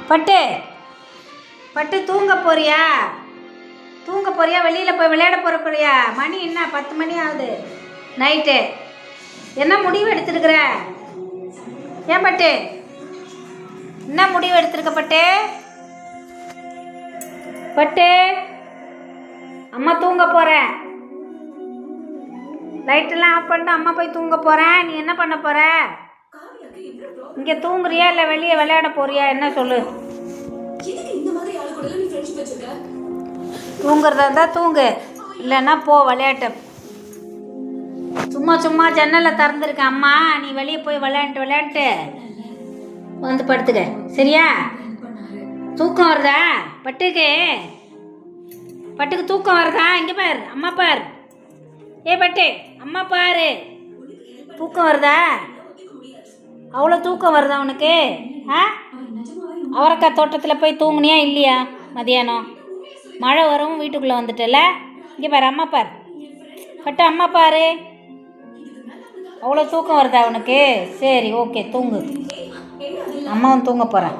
பட்டு பட்டு தூங்க போறியா? தூங்க போறியா? வெளியில் போய் விளையாட போறியா? மணி என்ன 10 மணி ஆகுது நைட்டு. என்ன முடிவு எடுத்துருக்குற? ஏன் பட்டு என்ன முடிவு எடுத்துருக்க பட்டு? பட்டு அம்மா தூங்க போகிறேன். லைட்டெல்லாம் ஆஃப் பண்ணிட்டு அம்மா போய் தூங்க போகிறேன். நீ என்ன பண்ண போகிற? இங்கே தூங்குறியா இல்லை வெளியே விளையாட போறியா? என்ன சொல்லு. தூங்குறதா இருந்தால் தூங்கு, இல்லைன்னா போ விளையாட்டு. சும்மா சும்மா ஜன்னலை திறந்துருக்கேன் அம்மா, நீ வெளியே போய் விளையாண்டு வந்து படுத்துக்க, சரியா? தூக்கம் வருதா பட்டுக்கு? பட்டுக்கு தூக்கம் வருதா? இங்கே பார், அம்மா பார். ஏ பட்டு, அம்மா பாரு. தூக்கம் வருதா? அவ்வளோ தூக்கம் வருதா உனக்கு? அவரைக்காய் தோட்டத்தில் போய் தூங்குனியா இல்லையா? மதியானம் மழை வரும், வீட்டுக்குள்ளே வந்துட்டல. இங்கே பாரு, அம்மா பார். பட்டு அம்மா பாரு. அவ்வளோ தூக்கம் வருதா உனக்கு? சரி, ஓகே, தூங்கு. அம்மாவும் தூங்க போகிறேன்.